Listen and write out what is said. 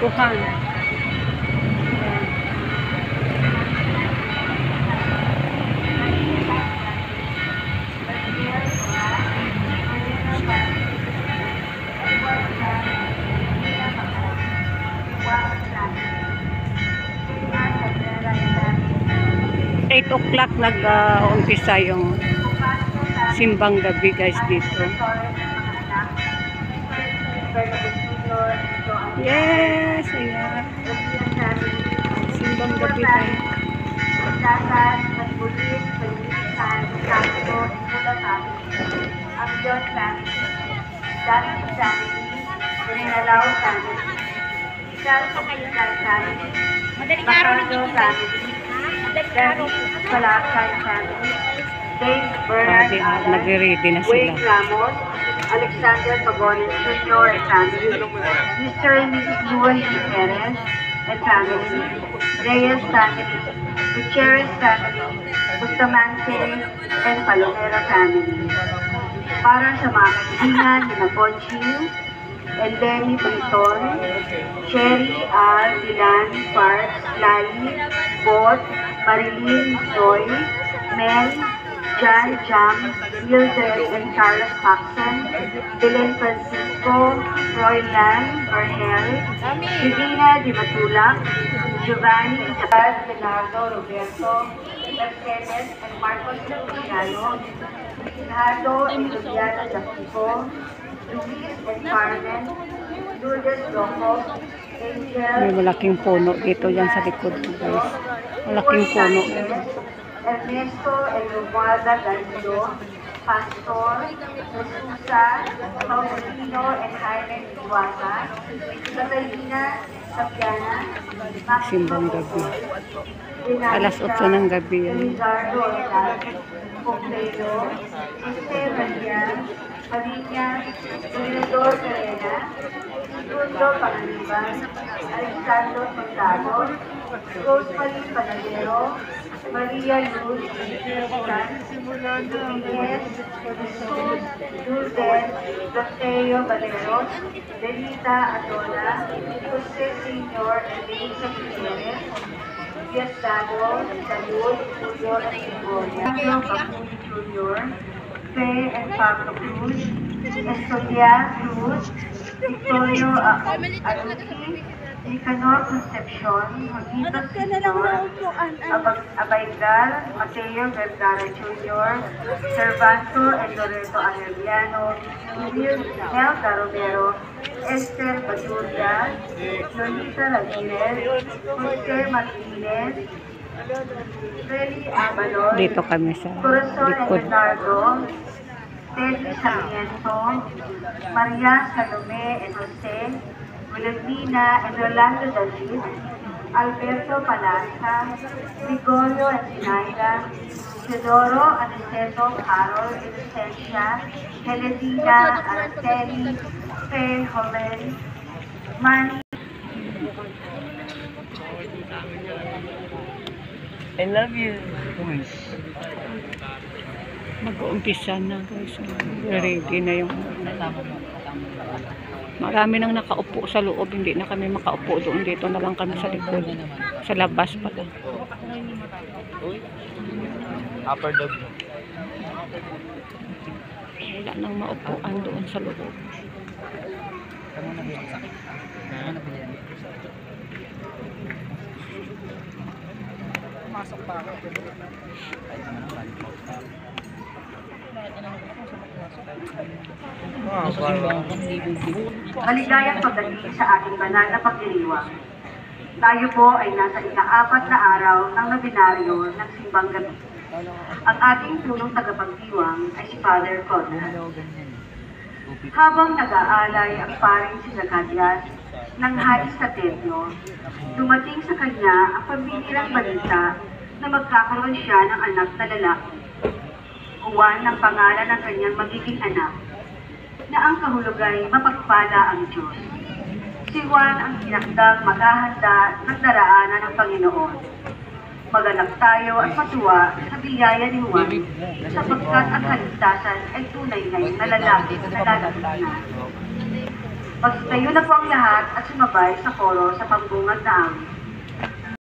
Baskuhan. 8 o'clock nag-umpisa yung simbang gabi guys dito. Yes, ayan. Simbang gabi tayo. Ang John family, Dami family, Pinalaw family, Charles family, Macardo family, Dennis Palacan family, Dave Bernard Alan, nagre-ready na sila. Wayne Ramos, Alexander Pagones Jr. and family, Mr. and Mrs. Luan Perez and family, Reyes family, Gutierrez family, Bustamante and Palomera family. Para sa mga kaibigan ni Naponchi and Lenny Briton, Cherry R. Dilan Parks, Lali, Bot, Marilyn Joy, Mel, John Jam, Mildred and Carlos Paxson, Dylan Francisco, Roy Lan, Ornel, Divina Di Matulak, Giovanni Isabel, Leonardo, Roberto, Mercedes and Marcos Luciano, Leonardo and Juliana Jacobo, Luis and Carmen, Lourdes Loco, Angel, May malaking puno dito yan sa likod ko guys. Malaking puno. Ernesto and Romualda Garrido, Pastor, Rosusa, Paulino and Jaime Iwasa, Catalina Sapiana, Simbang gabi. Alas 8 ng gabi yan. Ricardo Pompeo, Jose Maria, Pavilla, Dominador Carrera, Rundo Pangaliban, Alexandro Soldado, Rosemary Panadero, Maria Luz, Domínguez, Jesus, Dulden, Doteo Valeros, Benita Adona, Jose Senior, and Denisa Gutierrez, Diosdado, Salud, Julio and Gregoria, Paguli Jr., Faye and Pablo Cruz, Estolia Cruz, Victorio Aluti, Nicanor Concepcion, Juanito Senior, Abaygal, Mateo Vergara Jr., Servanto and Loreto Arellano, Nelda Romero, Esther Baduria, Lolita Ramirez, Jose Martinez, Freddy Abalon, Dito kami sa Corazon and likod. Bernardo, Teddy Sarmiento, Maria Salome and Jose, Wilhelmina and Rolando David, Alberto Palasa, Gregorio and Sinaida, Teodoro Aniceto, Carol, Inocencia, Helena, Araceli, Faye, Joven, Manny. I love you. Mag-uumpisa na guys. Ready na yung marami nang nakaupo sa loob. Hindi na kami makaupo doon. Dito na lang kami sa likod. Sa labas pala. Upper dog. Wala nang maupuan doon sa loob. Masok pa ako. Maligayang pagdating sa ating banal na pagdiriwang. Tayo po ay nasa ika-4 na araw ng nobinaryo ng simbang gabi. Ang ating punong tagapagdiwang ay si Father Conrad. Habang nag-aalay ang paring si Zacarias ng hais sa templo, dumating sa kanya ang pambihirang balita na magkakaroon siya ng anak na lalaki. Juan ang pangalan ng kanyang magiging anak, na ang kahulugay mapagpala ang Diyos. Si Juan ang tinakdang maghahanda ng daraanan ng Panginoon. Magalak tayo at matuwa sa biyaya ni Juan, sapagkat ang kaligtasan ay tunay ngayong nalalapit na darating na. Magtayo na po ang lahat at sumabay sa koro sa pambungad na awit.